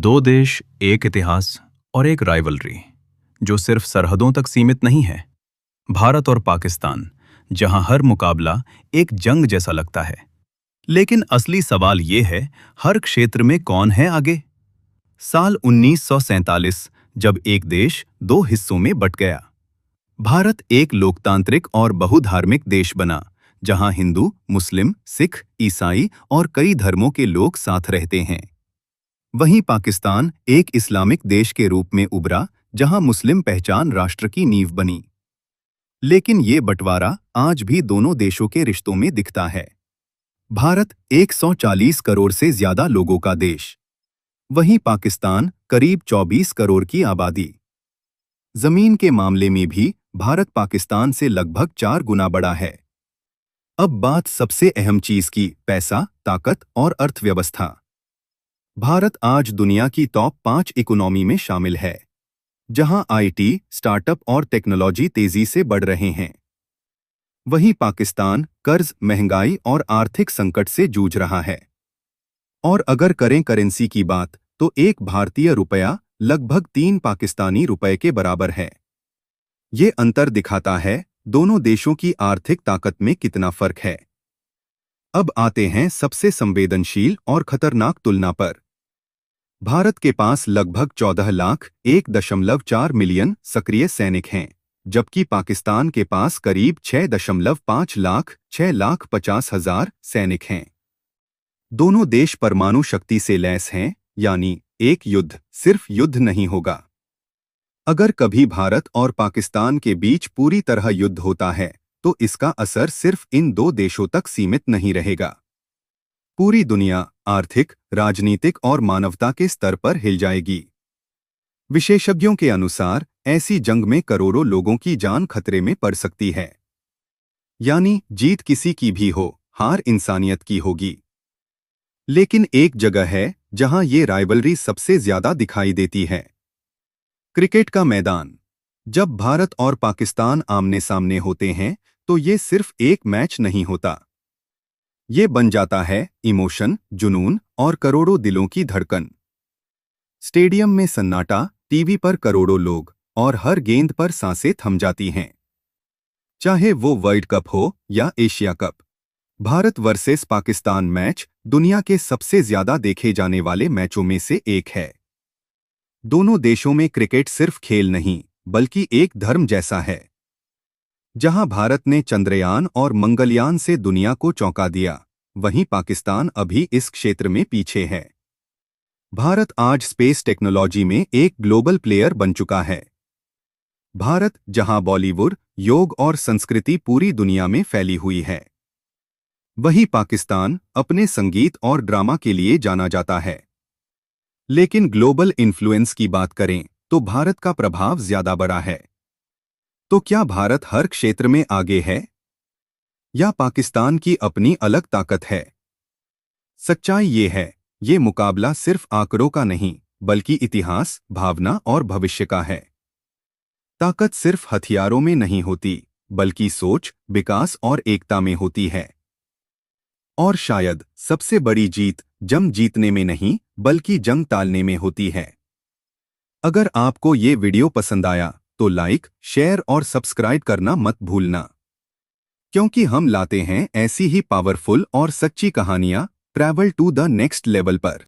दो देश, एक इतिहास और एक राइवलरी जो सिर्फ सरहदों तक सीमित नहीं है। भारत और पाकिस्तान, जहां हर मुकाबला एक जंग जैसा लगता है। लेकिन असली सवाल ये है, हर क्षेत्र में कौन है आगे? साल 1947 जब एक देश दो हिस्सों में बंट गया। भारत एक लोकतांत्रिक और बहुधार्मिक देश बना, जहां हिंदू, मुस्लिम, सिख, ईसाई और कई धर्मों के लोग साथ रहते हैं। वहीं पाकिस्तान एक इस्लामिक देश के रूप में उभरा, जहां मुस्लिम पहचान राष्ट्र की नींव बनी। लेकिन ये बंटवारा आज भी दोनों देशों के रिश्तों में दिखता है। भारत 140 करोड़ से ज्यादा लोगों का देश, वहीं पाकिस्तान करीब 24 करोड़ की आबादी। जमीन के मामले में भी भारत पाकिस्तान से लगभग 4 गुना बड़ा है। अब बात सबसे अहम चीज की, पैसा, ताकत और अर्थव्यवस्था। भारत आज दुनिया की टॉप 5 इकोनॉमी में शामिल है, जहां आईटी, स्टार्टअप और टेक्नोलॉजी तेजी से बढ़ रहे हैं। वहीं पाकिस्तान कर्ज, महंगाई और आर्थिक संकट से जूझ रहा है। और अगर करें करेंसी की बात, तो एक भारतीय रुपया लगभग 3 पाकिस्तानी रुपए के बराबर है। ये अंतर दिखाता है दोनों देशों की आर्थिक ताकत में कितना फर्क है। अब आते हैं सबसे संवेदनशील और खतरनाक तुलना पर। भारत के पास लगभग 14 लाख 1.4 मिलियन सक्रिय सैनिक हैं, जबकि पाकिस्तान के पास करीब 6.5 लाख 6,50,000 सैनिक हैं। दोनों देश परमाणु शक्ति से लैस हैं, यानी एक युद्ध सिर्फ युद्ध नहीं होगा। अगर कभी भारत और पाकिस्तान के बीच पूरी तरह युद्ध होता है, तो इसका असर सिर्फ इन दो देशों तक सीमित नहीं रहेगा। पूरी दुनिया आर्थिक, राजनीतिक और मानवता के स्तर पर हिल जाएगी। विशेषज्ञों के अनुसार ऐसी जंग में करोड़ों लोगों की जान खतरे में पड़ सकती है। यानी जीत किसी की भी हो, हार इंसानियत की होगी। लेकिन एक जगह है जहां ये राइवलरी सबसे ज्यादा दिखाई देती है, क्रिकेट का मैदान। जब भारत और पाकिस्तान आमने सामने होते हैं, तो ये सिर्फ एक मैच नहीं होता। ये बन जाता है इमोशन, जुनून और करोड़ों दिलों की धड़कन। स्टेडियम में सन्नाटा, टीवी पर करोड़ों लोग, और हर गेंद पर सांसें थम जाती हैं। चाहे वो वर्ल्ड कप हो या Asia cup, Bharat versus Pakistan match दुनिया के सबसे ज्यादा देखे जाने वाले मैचों में से एक है। दोनों देशों में क्रिकेट सिर्फ खेल नहीं, बल्कि एक धर्म जैसा है। जहां भारत ने चंद्रयान और मंगलयान से दुनिया को चौंका दिया, वहीं पाकिस्तान अभी इस क्षेत्र में पीछे है। भारत आज स्पेस टेक्नोलॉजी में एक ग्लोबल प्लेयर बन चुका है। भारत जहां बॉलीवुड, योग और संस्कृति पूरी दुनिया में फैली हुई है, वहीं पाकिस्तान अपने संगीत और ड्रामा के लिए जाना जाता है। लेकिन ग्लोबल इन्फ्लुएंस की बात करें तो भारत का प्रभाव ज्यादा बड़ा है। तो क्या भारत हर क्षेत्र में आगे है, या पाकिस्तान की अपनी अलग ताकत है? सच्चाई ये है, ये मुकाबला सिर्फ आंकड़ों का नहीं, बल्कि इतिहास, भावना और भविष्य का है। ताकत सिर्फ हथियारों में नहीं होती, बल्कि सोच, विकास और एकता में होती है। और शायद सबसे बड़ी जीत जंग जीतने में नहीं, बल्कि जंग टालने में होती है। अगर आपको ये वीडियो पसंद आया, तो लाइक, शेयर और सब्सक्राइब करना मत भूलना, क्योंकि हम लाते हैं ऐसी ही पावरफुल और सच्ची कहानियां travel to the next level पर।